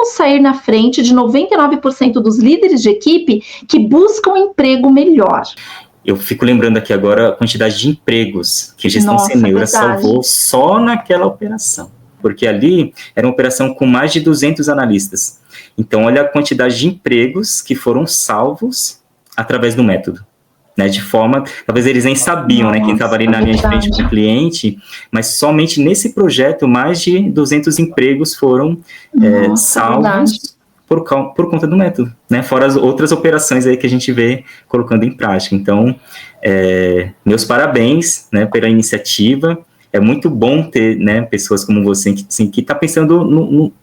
sair na frente de 99% dos líderes de equipe que buscam um emprego melhor. Eu fico lembrando aqui agora a quantidade de empregos que a Gestão Seneura salvou só naquela operação. Porque ali era uma operação com mais de 200 analistas. Então, olha a quantidade de empregos que foram salvos através do método. Né, de forma, talvez eles nem sabiam, né, quem estava ali na linha de frente com o cliente, mas somente nesse projeto mais de 200 empregos foram salvos por conta do método, né, fora as outras operações aí que a gente vê colocando em prática. Então, meus parabéns, né, pela iniciativa. É muito bom ter, né, pessoas como você que está pensando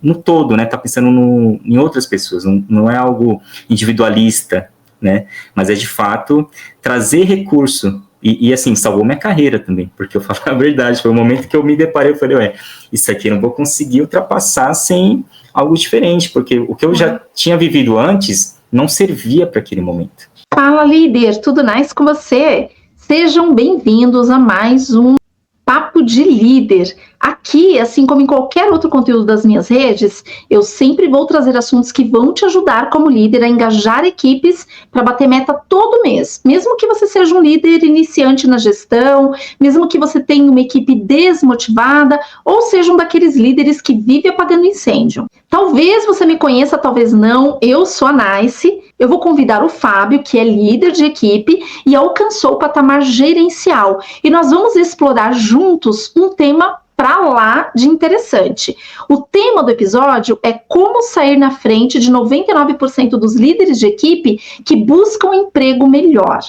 no todo, né, está pensando em outras pessoas, não é algo individualista, né, mas é de fato trazer recurso, e assim, salvou minha carreira também, porque eu falo a verdade, foi o momento que eu me deparei, eu falei, isso aqui eu não vou conseguir ultrapassar sem algo diferente, porque o que eu já tinha vivido antes não servia para aquele momento. Fala, líder, tudo nice com você? Sejam bem-vindos a mais um Papo de Líder. Aqui, assim como em qualquer outro conteúdo das minhas redes, eu sempre vou trazer assuntos que vão te ajudar como líder a engajar equipes para bater meta todo mês. Mesmo que você seja um líder iniciante na gestão, mesmo que você tenha uma equipe desmotivada, ou seja um daqueles líderes que vive apagando incêndio. Talvez você me conheça, talvez não. Eu sou a Nice. Eu vou convidar o Fábio, que é líder de equipe e alcançou o patamar gerencial. E nós vamos explorar juntos um tema para lá de interessante. O tema do episódio é como sair na frente de 99% dos líderes de equipe que buscam um emprego melhor.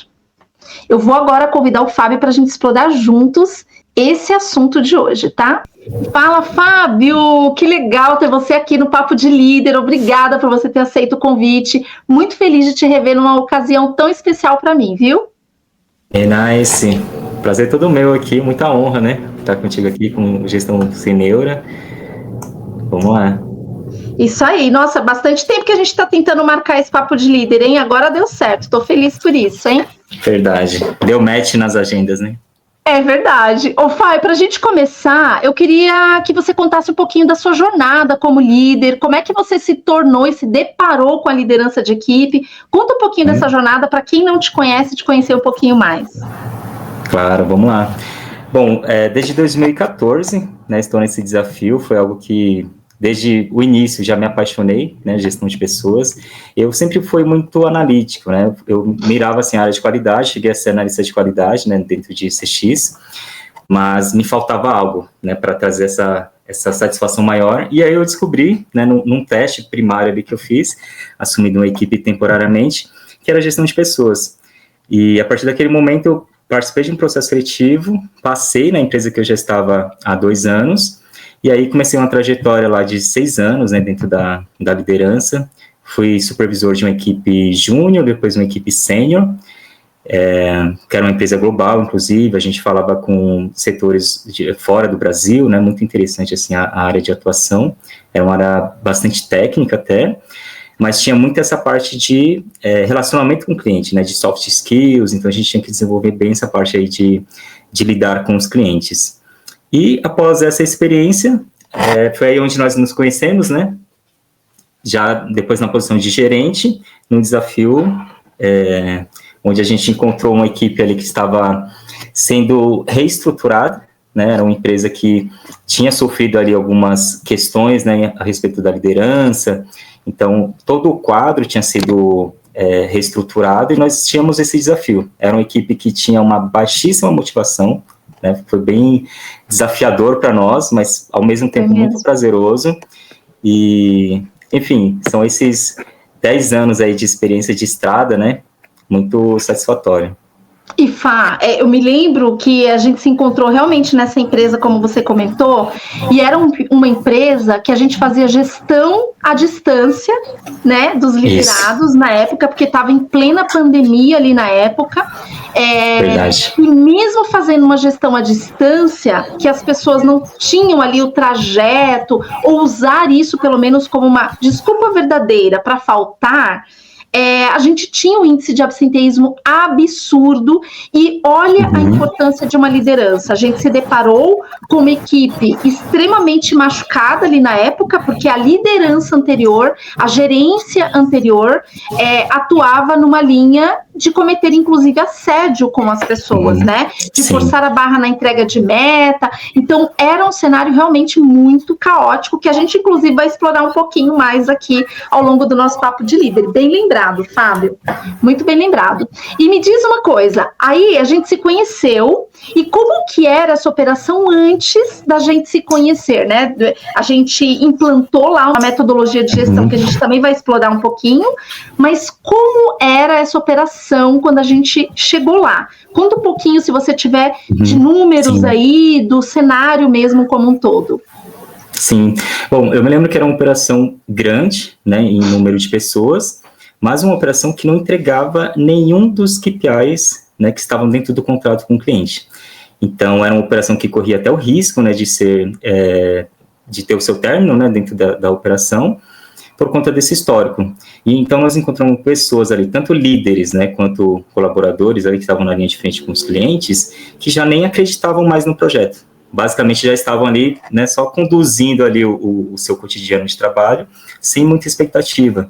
Eu vou agora convidar o Fábio para a gente explorar juntos esse assunto de hoje, tá? Fala, Fábio! Que legal ter você aqui no Papo de Líder. Obrigada por você ter aceito o convite. Muito feliz de te rever numa ocasião tão especial para mim, viu? Nice. Prazer todo meu aqui, muita honra, né? Estar contigo aqui com Gestão Seneura. Vamos lá. Isso aí, nossa, bastante tempo que a gente está tentando marcar esse Papo de Líder, hein? Agora deu certo, tô feliz por isso, hein? Verdade, deu match nas agendas, né? É verdade. Ô, Fábio, para a gente começar, eu queria que você contasse um pouquinho da sua jornada como líder, como é que você se tornou e se deparou com a liderança de equipe. Conta um pouquinho dessa jornada para quem não te conhece, te conhecer um pouquinho mais. Claro, vamos lá. Bom, desde 2014, né, estou nesse desafio, foi algo que desde o início já me apaixonei, né, gestão de pessoas. Eu sempre fui muito analítico, né, eu mirava assim a área de qualidade, cheguei a ser analista de qualidade, né, dentro de CX, mas me faltava algo, né, para trazer essa satisfação maior, e aí eu descobri, né, num teste primário ali que eu fiz, assumindo uma equipe temporariamente, que era gestão de pessoas. E a partir daquele momento eu participei de um processo seletivo, passei na empresa que eu já estava há 2 anos, e aí comecei uma trajetória lá de 6 anos, né, dentro da liderança. Fui supervisor de uma equipe júnior, depois uma equipe sênior, que era uma empresa global, inclusive, a gente falava com setores fora do Brasil, né, muito interessante assim, a área de atuação, era uma área bastante técnica até, mas tinha muito essa parte de relacionamento com o cliente, né, de soft skills, então a gente tinha que desenvolver bem essa parte aí de lidar com os clientes. E após essa experiência, foi aí onde nós nos conhecemos, né, já depois na posição de gerente, num desafio, onde a gente encontrou uma equipe ali que estava sendo reestruturada, né, era uma empresa que tinha sofrido ali algumas questões, né, a respeito da liderança, então todo o quadro tinha sido reestruturado e nós tínhamos esse desafio. Era uma equipe que tinha uma baixíssima motivação, né, foi bem desafiador para nós, mas ao mesmo tempo muito prazeroso, e enfim, são esses 10 anos aí de experiência de estrada, né, muito satisfatório. E Fá, eu me lembro que a gente se encontrou realmente nessa empresa, como você comentou, e era uma empresa que a gente fazia gestão à distância, né, dos liderados na época, porque estava em plena pandemia ali na época. Verdade. E mesmo fazendo uma gestão à distância, que as pessoas não tinham ali o trajeto, ou usar isso pelo menos como uma desculpa verdadeira para faltar, a gente tinha um índice de absenteísmo absurdo, e olha a importância de uma liderança. A gente se deparou com uma equipe extremamente machucada ali na época, porque a liderança anterior, a gerência anterior, atuava numa linha de cometer, inclusive, assédio com as pessoas, né? De forçar a barra na entrega de meta. Então, era um cenário realmente muito caótico, que a gente, inclusive, vai explorar um pouquinho mais aqui ao longo do nosso Papo de Líder. Bem lembrado, Fábio. Muito bem lembrado. E me diz uma coisa, aí a gente se conheceu, e como que era essa operação antes da gente se conhecer, né? A gente implantou lá uma metodologia de gestão que a gente também vai explorar um pouquinho, mas como era essa operação quando a gente chegou lá? Conta um pouquinho, se você tiver, de números aí, do cenário mesmo como um todo. Sim. Bom, eu me lembro que era uma operação grande, né, em número de pessoas, mas uma operação que não entregava nenhum dos KPIs, né, que estavam dentro do contrato com o cliente. Então, era uma operação que corria até o risco, né, de ter o seu término, né, dentro da operação, por conta desse histórico. E então nós encontramos pessoas ali, tanto líderes, né, quanto colaboradores ali que estavam na linha de frente com os clientes, que já nem acreditavam mais no projeto. Basicamente já estavam ali, né, só conduzindo ali o seu cotidiano de trabalho, sem muita expectativa.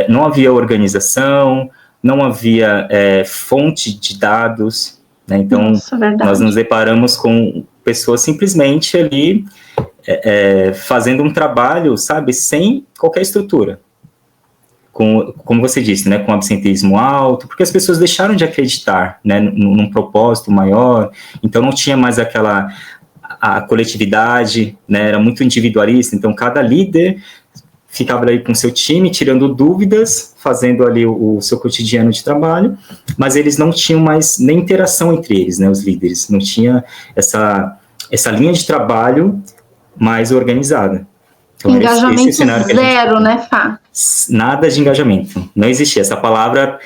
Não havia organização, não havia fonte de dados, né, então nós nos deparamos com pessoas simplesmente ali fazendo um trabalho, sabe, sem qualquer estrutura. Como você disse, né, com absenteísmo alto, porque as pessoas deixaram de acreditar, né, num propósito maior, então não tinha mais a coletividade, né, era muito individualista, então cada líder ficava ali com seu time, tirando dúvidas, fazendo ali o seu cotidiano de trabalho, mas eles não tinham mais nem interação entre eles, né, os líderes, não tinha essa linha de trabalho mais organizada. Então, engajamento zero, né, Fá? Nada de engajamento, não existia, essa palavra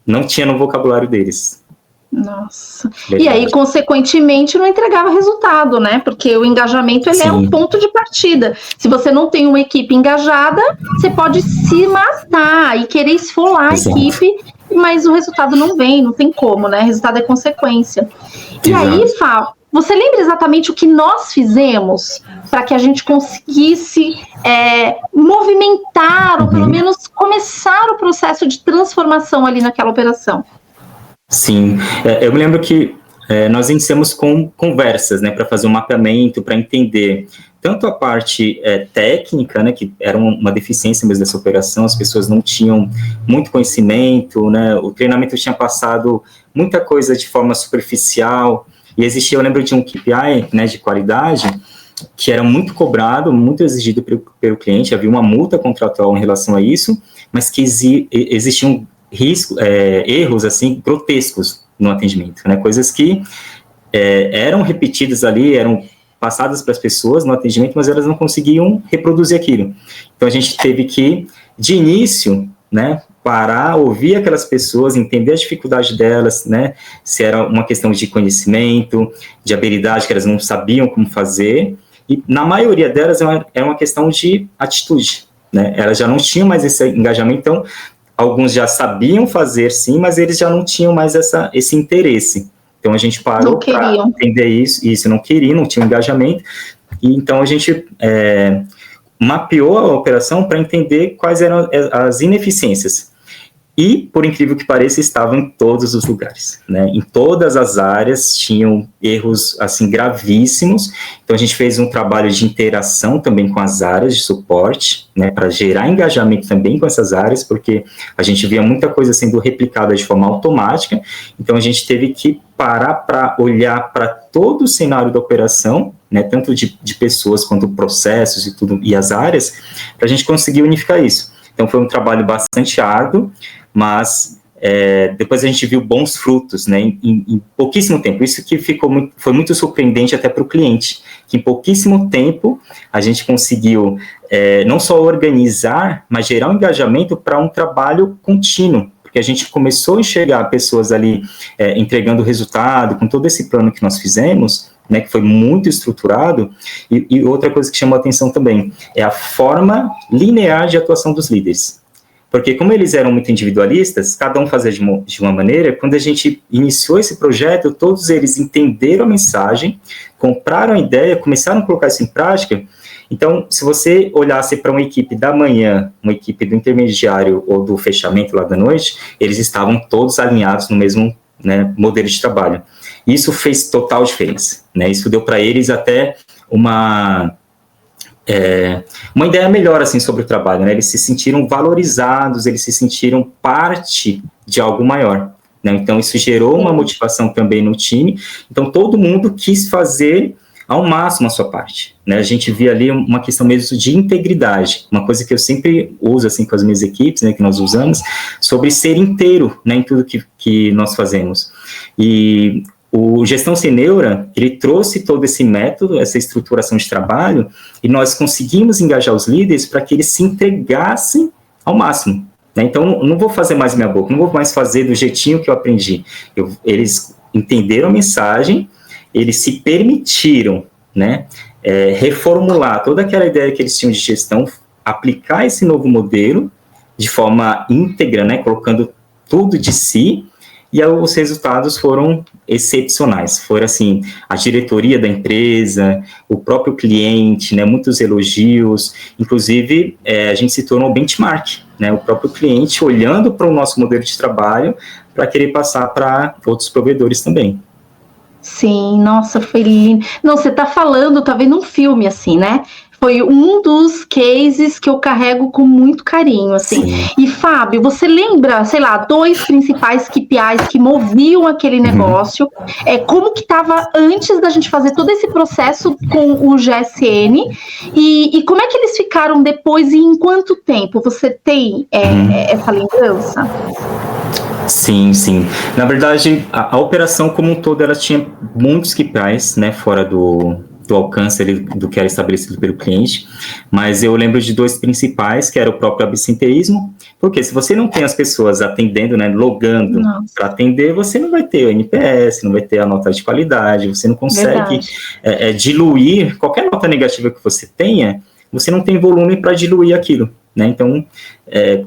não tinha no vocabulário deles. Nossa. Verdade. E aí, consequentemente, não entregava resultado, né? Porque o engajamento, ele é um ponto de partida. Se você não tem uma equipe engajada, você pode se matar e querer esfolar a equipe, mas o resultado não vem, não tem como, né? O resultado é consequência. E aí, Fá, você lembra exatamente o que nós fizemos para que a gente conseguisse movimentar, ou pelo menos começar o processo de transformação ali naquela operação? Sim, eu me lembro que nós iniciamos com conversas, né, para fazer um mapeamento, para entender tanto a parte técnica, né, que era uma deficiência mesmo dessa operação, as pessoas não tinham muito conhecimento, né, o treinamento tinha passado muita coisa de forma superficial, e existia, eu lembro de um KPI, né, de qualidade, que era muito cobrado, muito exigido pelo cliente, havia uma multa contratual em relação a isso, mas que existiam erros, assim, grotescos no atendimento, né, coisas que eram repetidas ali, eram passadas para as pessoas no atendimento, mas elas não conseguiam reproduzir aquilo. Então, a gente teve que, de início, né, parar, ouvir aquelas pessoas, entender a dificuldade delas, né, se era uma questão de conhecimento, de habilidade que elas não sabiam como fazer, e na maioria delas era uma questão de atitude, né, elas já não tinham mais esse engajamento, então, alguns já sabiam fazer, sim, mas eles já não tinham mais esse interesse. Então, a gente parou para entender isso não queriam, não tinha engajamento, e então a gente mapeou a operação para entender quais eram as ineficiências. E, por incrível que pareça, estavam em todos os lugares, né? Em todas as áreas tinham erros, assim, gravíssimos. Então, a gente fez um trabalho de interação também com as áreas de suporte, né? Para gerar engajamento também com essas áreas, porque a gente via muita coisa sendo replicada de forma automática. Então, a gente teve que parar para olhar para todo o cenário da operação, né? Tanto de pessoas quanto processos e tudo, e as áreas, para a gente conseguir unificar isso. Então, foi um trabalho bastante árduo, mas depois a gente viu bons frutos, né, em pouquíssimo tempo. Isso que foi muito surpreendente até para o cliente, que em pouquíssimo tempo a gente conseguiu não só organizar, mas gerar um engajamento para um trabalho contínuo, porque a gente começou a enxergar pessoas ali entregando resultado, com todo esse plano que nós fizemos, né, que foi muito estruturado, e outra coisa que chamou a atenção também é a forma linear de atuação dos líderes. Porque como eles eram muito individualistas, cada um fazia de uma maneira, quando a gente iniciou esse projeto, todos eles entenderam a mensagem, compraram a ideia, começaram a colocar isso em prática. Então, se você olhasse para uma equipe da manhã, uma equipe do intermediário ou do fechamento lá da noite, eles estavam todos alinhados no mesmo, né, modelo de trabalho. Isso fez total diferença, né? Isso deu para eles até uma ideia melhor, assim, sobre o trabalho, né? Eles se sentiram valorizados, eles se sentiram parte de algo maior, né? Então, isso gerou uma motivação também no time. Então, todo mundo quis fazer ao máximo a sua parte, né? A gente via ali uma questão mesmo de integridade, uma coisa que eu sempre uso, assim, com as minhas equipes, né, que nós usamos, sobre ser inteiro, né, em tudo que nós fazemos. E o Gestão Sem Neura, ele trouxe todo esse método, essa estruturação de trabalho, e nós conseguimos engajar os líderes para que eles se entregassem ao máximo, né? Então, não vou fazer mais minha boca, não vou mais fazer do jeitinho que eu aprendi. Eles entenderam a mensagem, eles se permitiram, né, reformular toda aquela ideia que eles tinham de gestão, aplicar esse novo modelo de forma íntegra, né, colocando tudo de si, e aí os resultados foram excepcionais. Foram, assim, a diretoria da empresa, o próprio cliente, né, muitos elogios, inclusive a gente se tornou benchmark, né, o próprio cliente olhando para o nosso modelo de trabalho para querer passar para outros provedores também. Sim, nossa, foi lindo. Não, você tá falando, tá vendo um filme, assim, né? Foi um dos cases que eu carrego com muito carinho, assim. Sim. E, Fábio, você lembra, sei lá, 2 principais KPIs que moviam aquele negócio? Como que estava antes da gente fazer todo esse processo com o GSN? E como é que eles ficaram depois e em quanto tempo? Você tem essa lembrança? Sim, sim. Na verdade, a operação como um todo, ela tinha muitos KPIs, né, fora do alcance ali, do que era estabelecido pelo cliente, mas eu lembro de 2 principais, que era o próprio absenteísmo, porque se você não tem as pessoas atendendo, né, logando para atender, você não vai ter o NPS, não vai ter a nota de qualidade, você não consegue diluir qualquer nota negativa que você tenha, você não tem volume para diluir aquilo, né? Então,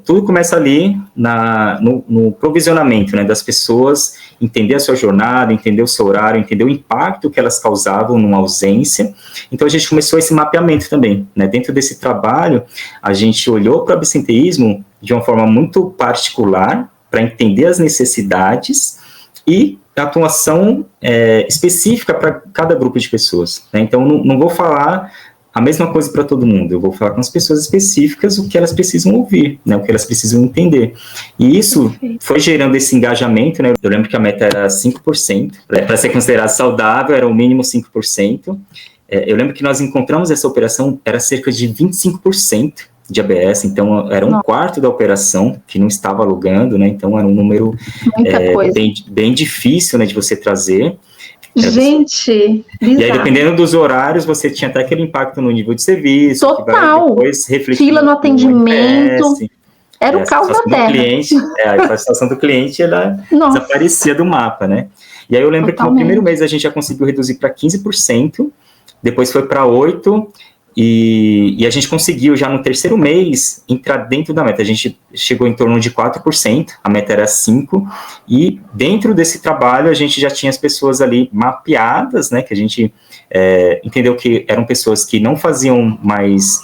tudo começa ali no provisionamento, né, das pessoas, entender a sua jornada, entender o seu horário, entender o impacto que elas causavam numa ausência. Então, a gente começou esse mapeamento também, né? Dentro desse trabalho, a gente olhou para o absenteísmo de uma forma muito particular, para entender as necessidades e a atuação específica para cada grupo de pessoas, né? Então, não vou falar a mesma coisa para todo mundo, eu vou falar com as pessoas específicas o que elas precisam ouvir, né, o que elas precisam entender. E isso foi gerando esse engajamento, né? Eu lembro que a meta era 5%, para ser considerado saudável era o mínimo 5%. Eu lembro que nós encontramos essa operação, era cerca de 25% de ABS, então era um quarto da operação que não estava alugando, né? Então era um número bem difícil, né, de você trazer. Gente, bizarro. E aí, dependendo dos horários, você tinha até aquele impacto no nível de serviço. Total. Que vai depois refletir fila no atendimento. NPS, era o caos da terra. A situação do cliente, ela desaparecia do mapa, né? E aí eu lembro que no primeiro mês a gente já conseguiu reduzir para 15%, depois foi para 8%, e a gente conseguiu já no terceiro mês entrar dentro da meta. A gente chegou em torno de 4%, a meta era 5%, e dentro desse trabalho a gente já tinha as pessoas ali mapeadas, né, que a gente entendeu que eram pessoas que não faziam mais,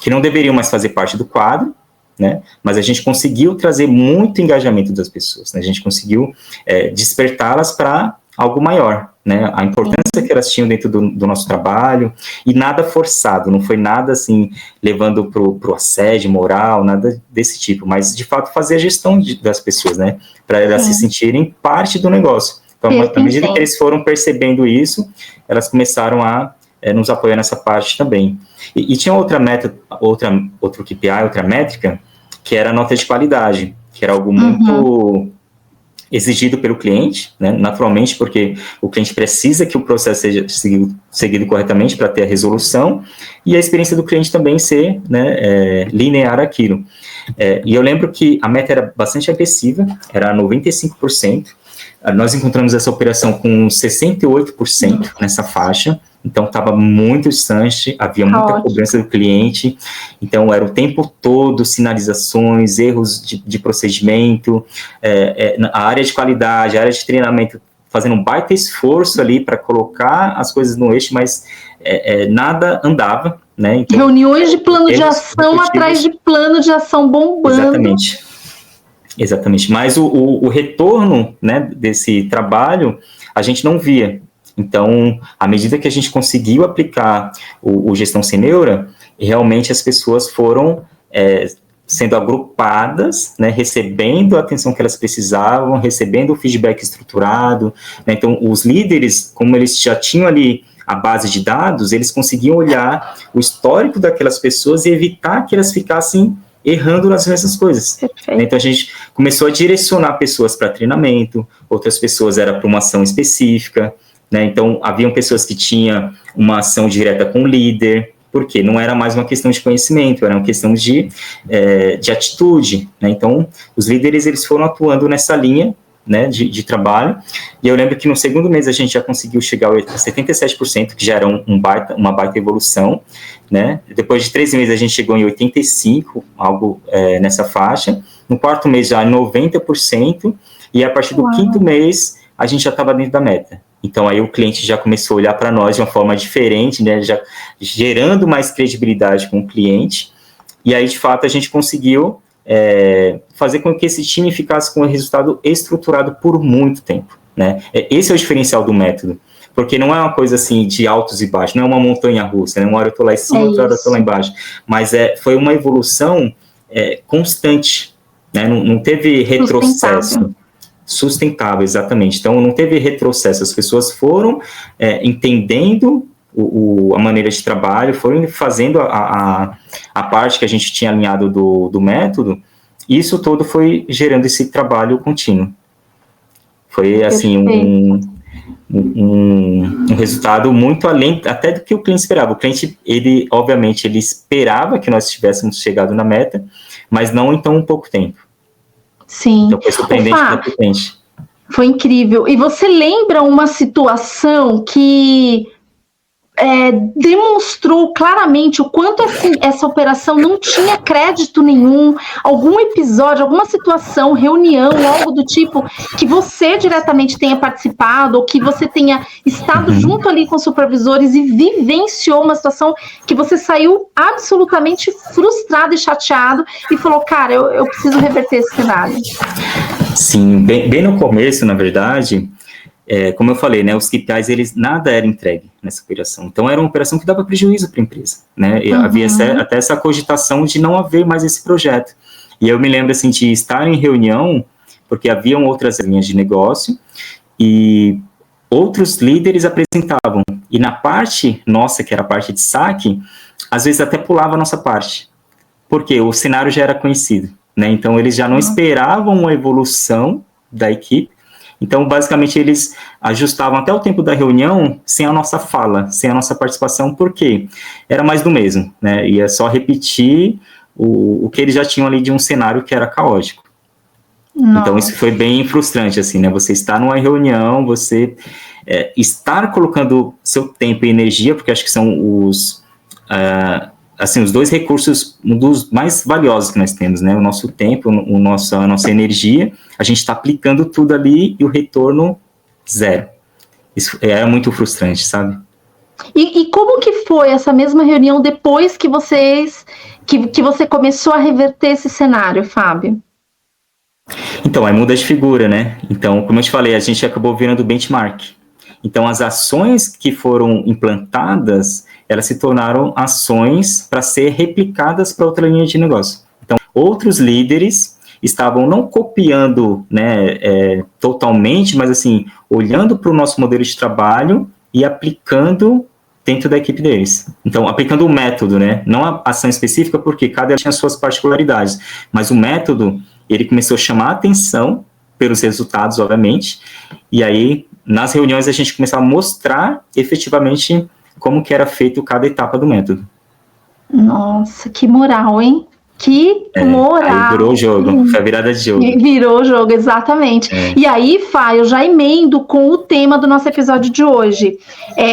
que não deveriam mais fazer parte do quadro, né, mas a gente conseguiu trazer muito engajamento das pessoas, né, a gente conseguiu despertá-las para algo maior, né, a importância que elas tinham dentro do nosso trabalho, e nada forçado, não foi nada assim, levando pro assédio moral, nada desse tipo, mas de fato fazer a gestão das pessoas, né, para elas se sentirem parte do negócio. Então, à medida que eles foram percebendo isso, elas começaram a nos apoiar nessa parte também. E tinha outra meta, outro KPI, outra métrica, que era a nota de qualidade, que era algo muito exigido pelo cliente, né, naturalmente, porque o cliente precisa que o processo seja seguido corretamente para ter a resolução, e a experiência do cliente também ser, né, linear aquilo. E eu lembro que a meta era bastante agressiva, era 95%, nós encontramos essa operação com 68% nessa faixa, então estava muito distante, havia muita cobrança do cliente, então era o tempo todo sinalizações, erros de procedimento, a área de qualidade, a área de treinamento, fazendo um baita esforço ali para colocar as coisas no eixo, mas nada andava, né? Então, reuniões de plano de ação atrás de plano de ação bombando. Exatamente, mas o retorno, né, desse trabalho, a gente não via. Então, à medida que a gente conseguiu aplicar o Gestão Sem Neura, realmente as pessoas foram sendo agrupadas, né, recebendo a atenção que elas precisavam, recebendo o feedback estruturado, né? Então, os líderes, como eles já tinham ali a base de dados, eles conseguiam olhar o histórico daquelas pessoas e evitar que elas ficassem errando nas mesmas coisas. Perfeito. Então, a gente começou a direcionar pessoas para treinamento, outras pessoas era para uma ação específica, né? Então, haviam pessoas que tinham uma ação direta com o líder, porque não era mais uma questão de conhecimento, era uma questão de atitude, né? Então, os líderes, eles foram atuando nessa linha, né, de trabalho, e eu lembro que no segundo mês a gente já conseguiu chegar a 77%, que já era uma baita evolução, né? Depois de 3 meses a gente chegou em 85%, algo nessa faixa, no quarto mês já 90%, e a partir do quinto mês a gente já estava dentro da meta. Então aí o cliente já começou a olhar para nós de uma forma diferente, né, já gerando mais credibilidade com o cliente, e aí de fato a gente conseguiu fazer com que esse time ficasse com um resultado estruturado por muito tempo, né? Esse é o diferencial do método, porque não é uma coisa assim de altos e baixos, não é uma montanha russa, né? Uma hora eu estou lá em cima, outra hora eu estou lá embaixo, mas foi uma evolução constante, né? Não teve retrocesso. Sustentável, exatamente. Então, não teve retrocesso, as pessoas foram entendendo a maneira de trabalho, foram fazendo a parte que a gente tinha alinhado do método, e isso todo foi gerando esse trabalho contínuo. Foi, assim, um resultado muito além, até do que o cliente esperava. O cliente, obviamente, ele esperava que nós tivéssemos chegado na meta, mas não em tão pouco tempo. Sim. Então, foi surpreendente para o cliente. Foi incrível. E você lembra uma situação que demonstrou claramente o quanto essa operação não tinha crédito nenhum, algum episódio, alguma situação, reunião, algo do tipo, que você diretamente tenha participado, ou que você tenha estado junto ali com os supervisores e vivenciou uma situação que você saiu absolutamente frustrado e chateado e falou, cara, eu preciso reverter esse cenário? Sim, bem no começo, na verdade, como eu falei, né, os KPIs, nada era entregue nessa operação. Então, era uma operação que dava prejuízo para a empresa, né? E havia até essa cogitação de não haver mais esse projeto. E eu me lembro, assim, de estar em reunião, porque haviam outras linhas de negócio, e outros líderes apresentavam. E na parte nossa, que era a parte de saque, às vezes até pulava a nossa parte, porque o cenário já era conhecido, né? Então, eles já não esperavam uma evolução da equipe. Então, basicamente, eles ajustavam até o tempo da reunião sem a nossa fala, sem a nossa participação, porque era mais do mesmo, né? Ia só repetir o que eles já tinham ali de um cenário que era caótico. Nossa. Então, isso foi bem frustrante, assim, né? Você estar numa reunião, você estar colocando seu tempo e energia, porque acho que são os dois recursos, um dos mais valiosos que nós temos, né? O nosso tempo, a nossa energia, a gente está aplicando tudo ali e o retorno zero. Isso é muito frustrante, sabe? E como que foi essa mesma reunião depois que você começou a reverter esse cenário, Fábio? Então, aí muda de figura, né? Então, como eu te falei, a gente acabou virando benchmark. Então, as ações que foram implantadas, elas se tornaram ações para ser replicadas para outra linha de negócio. Então, outros líderes estavam não copiando, né, totalmente, mas assim, olhando para o nosso modelo de trabalho e aplicando dentro da equipe deles. Então, aplicando o método, né, não a ação específica, porque cada tinha suas particularidades, mas o método, ele começou a chamar a atenção pelos resultados, obviamente, e aí, nas reuniões, a gente começava a mostrar efetivamente como que era feito cada etapa do método. Nossa, que moral, hein? Que moral! Aí virou o jogo, foi a virada de jogo. Virou o jogo, exatamente. E aí, Fá, eu já emendo com o tema do nosso episódio de hoje.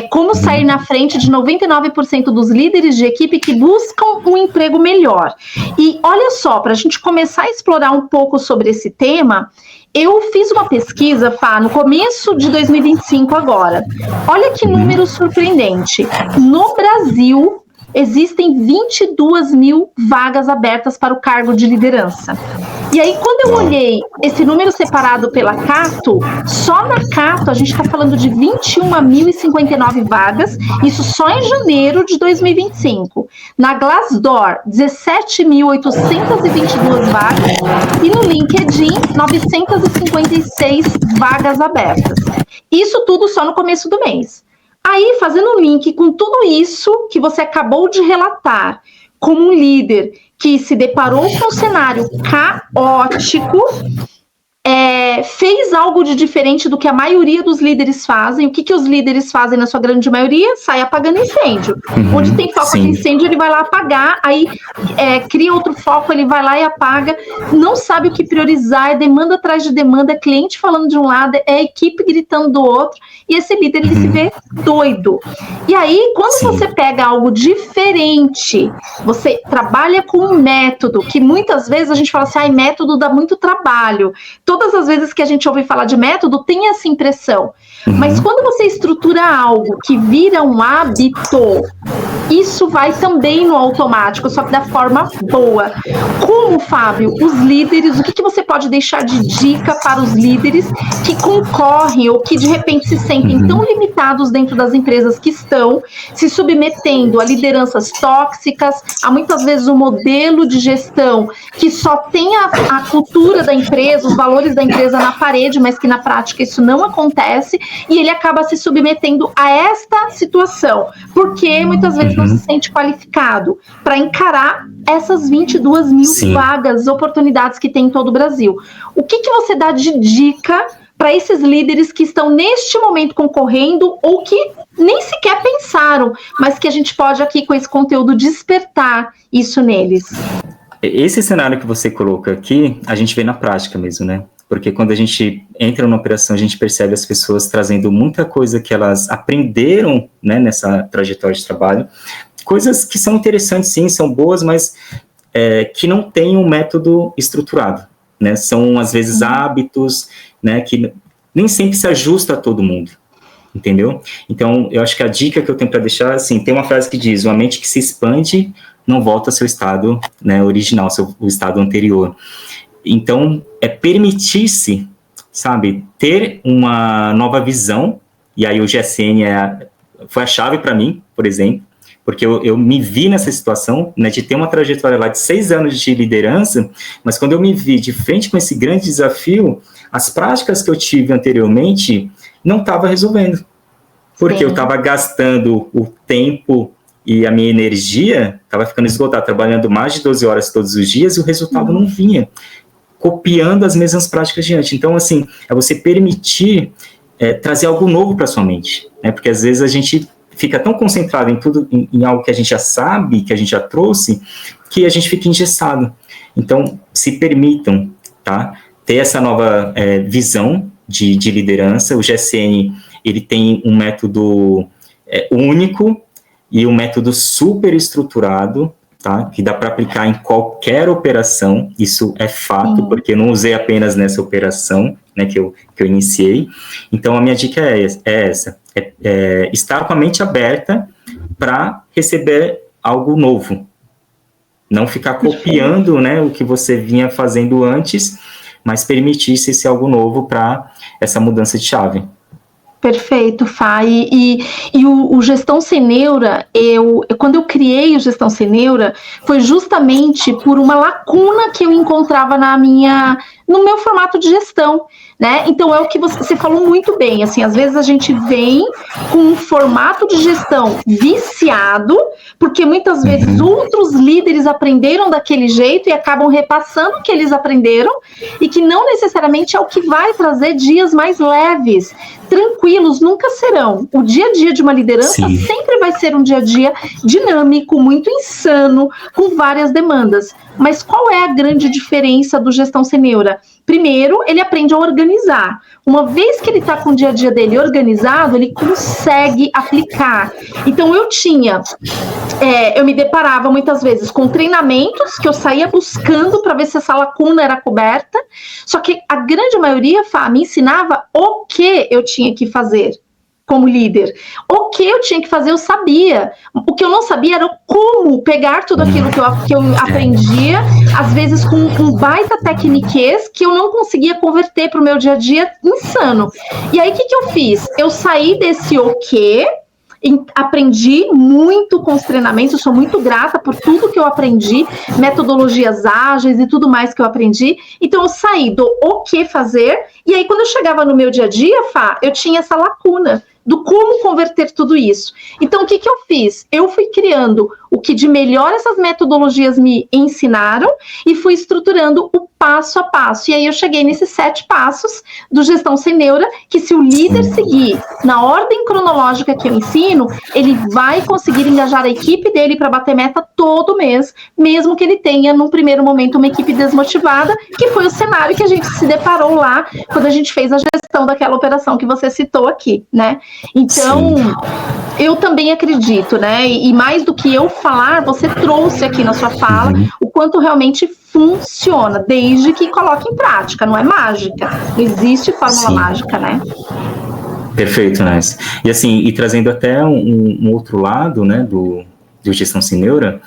Como sair na frente de 99% dos líderes de equipe que buscam um emprego melhor. E olha só, para a gente começar a explorar um pouco sobre esse tema, eu fiz uma pesquisa, Fá, no começo de 2025 agora. Olha que número surpreendente. No Brasil, existem 22 mil vagas abertas para o cargo de liderança. E aí, quando eu olhei esse número separado pela Cato, só na Cato a gente está falando de 21.059 vagas, isso só em janeiro de 2025. Na Glassdoor, 17.822 vagas e no LinkedIn, 956 vagas abertas. Isso tudo só no começo do mês. Aí, fazendo um link com tudo isso que você acabou de relatar, como um líder que se deparou com um cenário caótico, fez algo de diferente do que a maioria dos líderes fazem. O que os líderes fazem na sua grande maioria? Sai apagando incêndio. Onde tem foco de incêndio, ele vai lá apagar, aí cria outro foco, ele vai lá e apaga, não sabe o que priorizar, é demanda atrás de demanda, é cliente falando de um lado, é a equipe gritando do outro, e esse líder, ele se vê doido. E aí, quando você pega algo diferente, você trabalha com um método, que muitas vezes a gente fala assim, método dá muito trabalho. Todas as vezes que a gente ouve falar de método, tem essa impressão. Mas quando você estrutura algo que vira um hábito, isso vai também no automático, só que da forma boa. Como, Fábio, os líderes, o que você pode deixar de dica para os líderes que concorrem ou que de repente se sentem tão limitados dentro das empresas que estão se submetendo a lideranças tóxicas, a muitas vezes um modelo de gestão que só tem a cultura da empresa, os valores da empresa na parede, mas que na prática isso não acontece, e ele acaba se submetendo a esta situação, porque muitas vezes não se sente qualificado para encarar essas 22 mil vagas, oportunidades que tem em todo o Brasil. O que você dá de dica para esses líderes que estão neste momento concorrendo ou que nem sequer pensaram, mas que a gente pode aqui com esse conteúdo despertar isso neles? Esse cenário que você coloca aqui, a gente vê na prática mesmo, né? Porque quando a gente entra numa operação, a gente percebe as pessoas trazendo muita coisa que elas aprenderam, né, nessa trajetória de trabalho, coisas que são interessantes, sim, são boas, mas que não têm um método estruturado, né? São, às vezes, hábitos, né, que nem sempre se ajusta a todo mundo, entendeu? Então, eu acho que a dica que eu tenho para deixar, assim, tem uma frase que diz, uma mente que se expande não volta ao seu estado, né, original, o estado anterior. Então, permitir-se, sabe, ter uma nova visão, e aí o GSN foi a chave para mim, por exemplo, porque eu me vi nessa situação, né, de ter uma trajetória lá de 6 anos de liderança, mas quando eu me vi de frente com esse grande desafio, as práticas que eu tive anteriormente não estava resolvendo, porque eu estava gastando o tempo e a minha energia estava ficando esgotada, trabalhando mais de 12 horas todos os dias e o resultado não vinha, copiando as mesmas práticas diante. Então, assim, é você permitir trazer algo novo para sua mente, né? Porque às vezes a gente fica tão concentrado em tudo, em algo que a gente já sabe, que a gente já trouxe, que a gente fica engessado. Então, se permitam, tá? Ter essa nova visão de liderança. O GSN, ele tem um método único e um método super estruturado, tá? Que dá para aplicar em qualquer operação, isso é fato, porque eu não usei apenas nessa operação, né, que eu iniciei. Então, a minha dica é essa, estar com a mente aberta para receber algo novo, não ficar copiando, né, o que você vinha fazendo antes, mas permitir-se esse algo novo para essa mudança de chave. Perfeito, Fá. E o Gestão Sem Neura, quando eu criei o Gestão Sem Neura, foi justamente por uma lacuna que eu encontrava no meu formato de gestão. né? Então é o que você falou muito bem, assim, às vezes a gente vem com um formato de gestão viciado, porque muitas vezes outros líderes aprenderam daquele jeito e acabam repassando o que eles aprenderam, e que não necessariamente é o que vai trazer dias mais leves. Tranquilos nunca serão. O dia a dia de uma liderança sempre vai ser um dia a dia dinâmico, muito insano, com várias demandas. Mas qual é a grande diferença do Gestão Sem Neura? Primeiro, ele aprende a organizar. Uma vez que ele está com o dia a dia dele organizado, ele consegue aplicar. Então, eu me deparava muitas vezes com treinamentos que eu saía buscando para ver se essa lacuna era coberta, só que a grande maioria, me ensinava o que eu tinha que fazer como líder. O que eu tinha que fazer, eu sabia. O que eu não sabia era como pegar tudo aquilo que eu aprendia, às vezes com um baita tecniquez que eu não conseguia converter para o meu dia a dia insano. E aí, o que eu fiz? Eu saí desse o quê? Aprendi muito com os treinamentos, sou muito grata por tudo que eu aprendi, metodologias ágeis e tudo mais que eu aprendi. Então eu saí do o que fazer, e aí quando eu chegava no meu dia a dia, eu tinha essa lacuna do como converter tudo isso. Então o que eu fiz? Eu fui criando o que de melhor essas metodologias me ensinaram e fui estruturando o passo a passo. E aí eu cheguei nesses 7 passos do Gestão Sem Neura, que se o líder seguir na ordem cronológica que eu ensino, ele vai conseguir engajar a equipe dele para bater meta todo mês, mesmo que ele tenha, num primeiro momento, uma equipe desmotivada, que foi o cenário que a gente se deparou lá quando a gente fez a gestão daquela operação que você citou aqui, né? Então, eu também acredito, né? E mais do que eu falar, você trouxe aqui na sua fala o quanto realmente funciona, desde que coloque em prática, não é mágica. Não existe fórmula mágica, né? Perfeito, Nais. E assim, e trazendo até um outro lado, né, do Gestão Sem Neura,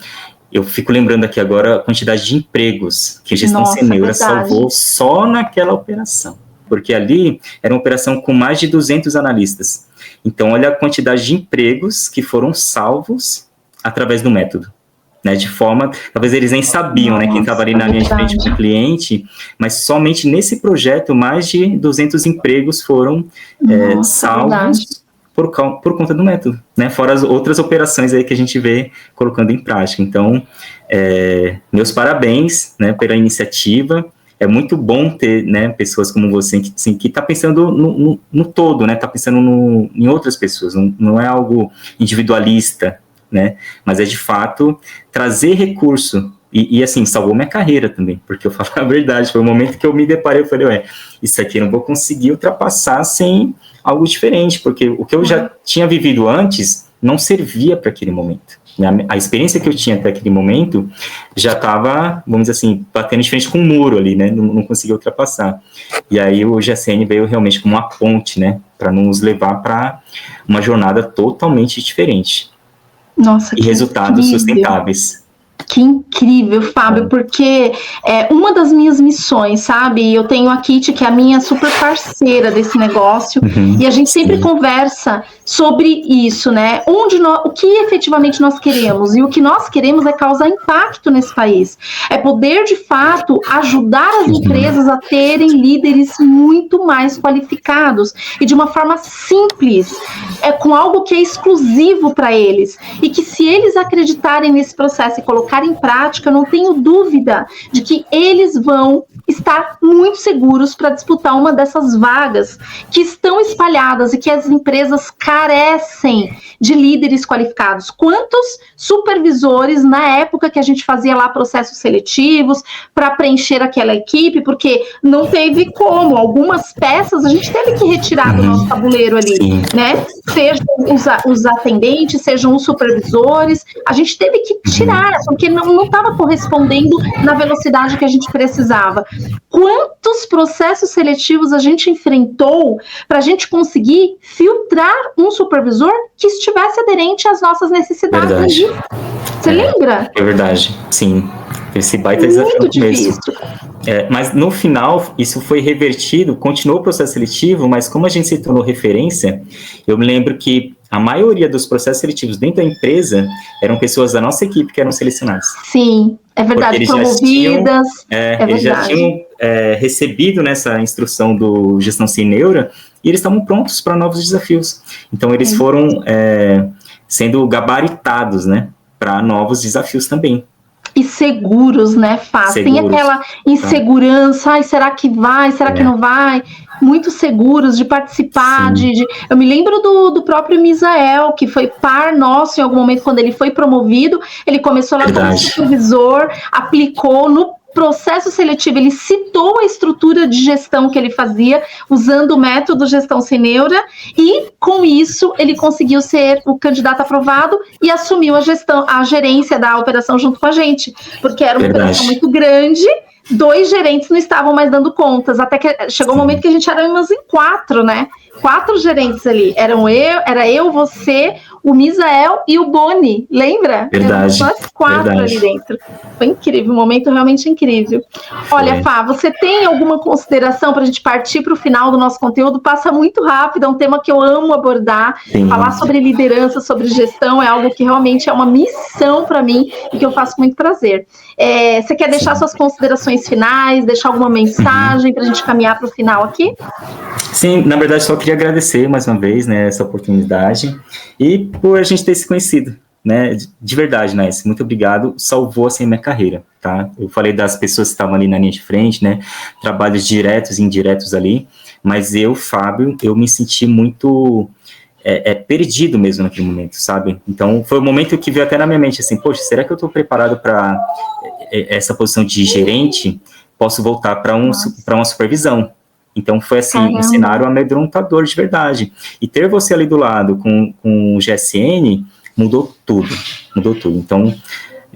eu fico lembrando aqui agora a quantidade de empregos que a Gestão Sem Neura salvou só naquela operação. Porque ali era uma operação com mais de 200 analistas. Então, olha a quantidade de empregos que foram salvos através do método. Né, de forma, talvez eles nem sabiam, né, quem estava ali na linha de frente com o cliente, mas somente nesse projeto, mais de 200 empregos foram salvos por conta do método, né, fora as outras operações aí que a gente vê colocando em prática. Então, meus parabéns, né, pela iniciativa. É muito bom ter, né, pessoas como você que está pensando no todo, né, está pensando em outras pessoas, não é algo individualista, né, mas é de fato trazer recurso, e assim, salvou minha carreira também, porque eu falo a verdade, foi o momento que eu me deparei, eu falei, isso aqui eu não vou conseguir ultrapassar sem algo diferente, porque o que eu já tinha vivido antes não servia para aquele momento. A experiência que eu tinha até aquele momento já estava, vamos dizer assim, batendo de frente com um muro ali, né, não conseguia ultrapassar. E aí o GSN veio realmente como uma ponte, né, para nos levar para uma jornada totalmente diferente. Nossa, e resultados sustentáveis. Que incrível, Fábio, porque uma das minhas missões, sabe? Eu tenho a Kitty, que é a minha super parceira desse negócio, e a gente sempre conversa sobre isso, né? O que efetivamente nós queremos, e o que nós queremos é causar impacto nesse país. É poder, de fato, ajudar as empresas a terem líderes muito mais qualificados, e de uma forma simples, com algo que é exclusivo para eles, e que se eles acreditarem nesse processo e colocar em prática, eu não tenho dúvida de que eles vão estar muito seguros para disputar uma dessas vagas que estão espalhadas e que as empresas carecem de líderes qualificados. Quantos supervisores, na época que a gente fazia lá processos seletivos para preencher aquela equipe, porque não teve como, algumas peças a gente teve que retirar do nosso tabuleiro ali, né? Sejam os atendentes, sejam os supervisores, a gente teve que tirar, porque não estava correspondendo na velocidade que a gente precisava. Quantos processos seletivos a gente enfrentou para a gente conseguir filtrar um supervisor que estivesse aderente às nossas necessidades? Você lembra? É verdade, sim. Esse baita desafio no começo. Mas no final, isso foi revertido, continuou o processo seletivo, mas como a gente se tornou referência, eu me lembro que a maioria dos processos seletivos dentro da empresa eram pessoas da nossa equipe que eram selecionadas. Sim, é verdade, promovidas. Eles já tinham recebido nessa instrução do Gestão Sem Neura e eles estavam prontos para novos desafios. Então, eles foram sendo gabaritados, né, para novos desafios também. E seguros, né, Fá? Tem aquela insegurança, ai, será que vai, será que não vai? Muito seguros de participar, eu me lembro do próprio Misael, que foi par nosso em algum momento, quando ele foi promovido, ele começou lá como supervisor, aplicou no processo seletivo, ele citou a estrutura de gestão que ele fazia, usando o método Gestão Sem Neura, e com isso ele conseguiu ser o candidato aprovado e assumiu a gerência da operação junto com a gente, porque era uma operação muito grande, 2 gerentes não estavam mais dando contas, até que chegou um momento que a gente era umas em 4, né? 4 gerentes ali, era eu, você, o Misael e o Boni, lembra? Verdade. Nós 4 ali dentro. Foi incrível, um momento realmente incrível. Olha, Fá, você tem alguma consideração para a gente partir para o final do nosso conteúdo? Passa muito rápido, é um tema que eu amo abordar. Falar sobre liderança, sobre gestão é algo que realmente é uma missão para mim e que eu faço com muito prazer. Você quer deixar suas considerações finais, deixar alguma mensagem para a gente caminhar para o final aqui? Sim, na verdade, só queria agradecer mais uma vez, né, essa oportunidade e por a gente ter se conhecido, né, de verdade, Nais, muito obrigado, salvou, assim, a minha carreira, tá? Eu falei das pessoas que estavam ali na linha de frente, né, trabalhos diretos e indiretos ali, mas eu, Fábio, eu me senti muito perdido mesmo naquele momento, sabe? Então, foi o momento que veio até na minha mente, assim, poxa, será que eu estou preparado para essa posição de gerente? Posso voltar para uma supervisão? Então, foi assim, um cenário amedrontador de verdade. E ter você ali do lado com o GSN mudou tudo. Então,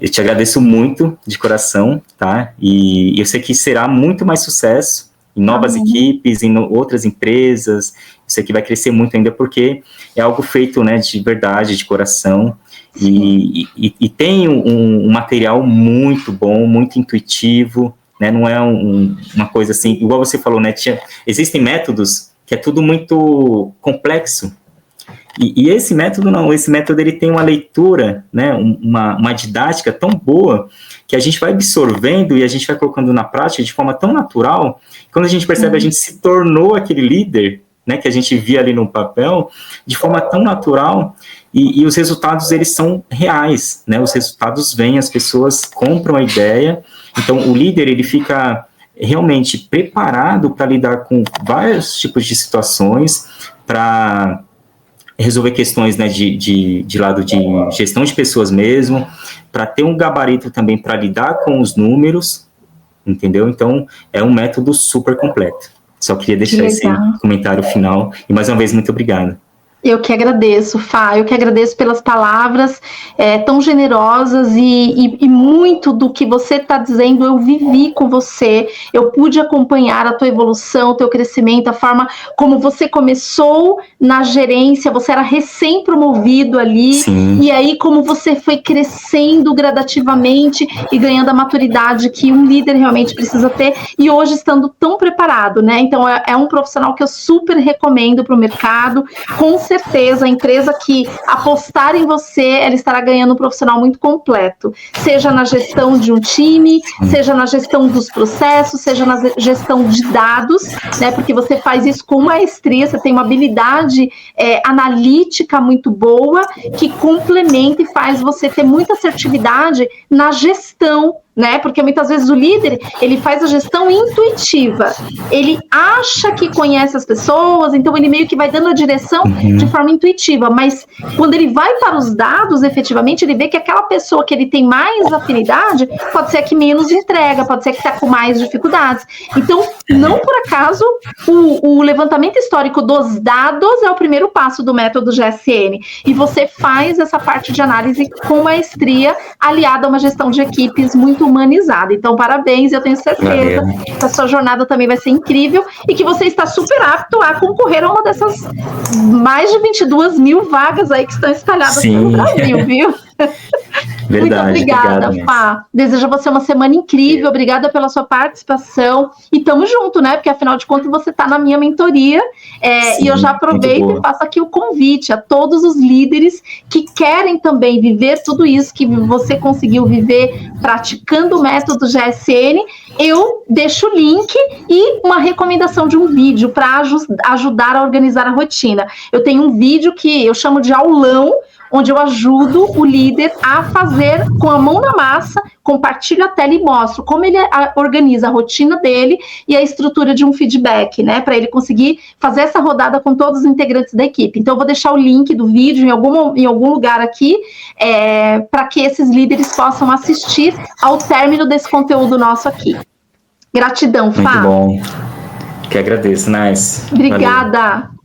eu te agradeço muito de coração, tá? E eu sei que será muito mais sucesso em novas equipes, em outras empresas. Eu sei que vai crescer muito ainda, porque é algo feito, né, de verdade, de coração. E tem um material muito bom, muito intuitivo, né, não é uma coisa assim, igual você falou, né, existem métodos que é tudo muito complexo, e esse método não, esse método ele tem uma leitura, né, uma didática tão boa, que a gente vai absorvendo e a gente vai colocando na prática de forma tão natural, quando a gente percebe, a gente se tornou aquele líder, né, que a gente via ali no papel, de forma tão natural, e os resultados, eles são reais, né, os resultados vêm, as pessoas compram a ideia. Então, o líder, ele fica realmente preparado para lidar com vários tipos de situações, para resolver questões, né, de lado de gestão de pessoas mesmo, para ter um gabarito também para lidar com os números, entendeu? Então, é um método super completo. Só queria deixar esse comentário final, e mais uma vez, muito obrigado. Eu que agradeço, Fá, eu que agradeço pelas palavras tão generosas e muito do que você está dizendo eu vivi com você, eu pude acompanhar a tua evolução, o teu crescimento, a forma como você começou na gerência, você era recém-promovido ali, e aí como você foi crescendo gradativamente e ganhando a maturidade que um líder realmente precisa ter, e hoje estando tão preparado, né? Então é um profissional que eu super recomendo para o mercado, com certeza, a empresa que apostar em você, ela estará ganhando um profissional muito completo, seja na gestão de um time, seja na gestão dos processos, seja na gestão de dados, né, porque você faz isso com maestria, você tem uma habilidade analítica muito boa, que complementa e faz você ter muita assertividade na gestão, né? Porque muitas vezes o líder, ele faz a gestão intuitiva, ele acha que conhece as pessoas, então ele meio que vai dando a direção de forma intuitiva, mas quando ele vai para os dados, efetivamente, ele vê que aquela pessoa que ele tem mais afinidade, pode ser a que menos entrega, pode ser a que está com mais dificuldades. Então, não por acaso, o levantamento histórico dos dados é o primeiro passo do método GSN, e você faz essa parte de análise com maestria, aliada a uma gestão de equipes muito humanizada. Então, parabéns, eu tenho certeza que a sua jornada também vai ser incrível e que você está super apto a concorrer a uma dessas mais de 22 mil vagas aí que estão espalhadas pelo Brasil, viu? Verdade, Muito obrigada, Fá. Desejo a você uma semana incrível, obrigada pela sua participação e tamo junto, né? Porque afinal de contas você está na minha mentoria e eu já aproveito e faço aqui o convite a todos os líderes que querem também viver tudo isso que você conseguiu viver praticando o método GSN. Eu deixo o link e uma recomendação de um vídeo para ajudar a organizar a rotina. Eu tenho um vídeo que eu chamo de aulão, onde eu ajudo o líder a fazer com a mão na massa, compartilho a tela e mostro como ele organiza a rotina dele e a estrutura de um feedback, né, para ele conseguir fazer essa rodada com todos os integrantes da equipe. Então, eu vou deixar o link do vídeo em algum lugar aqui, para que esses líderes possam assistir ao término desse conteúdo nosso aqui. Gratidão, Fá. Muito bom. Que agradeço, Nice. Obrigada. Valeu.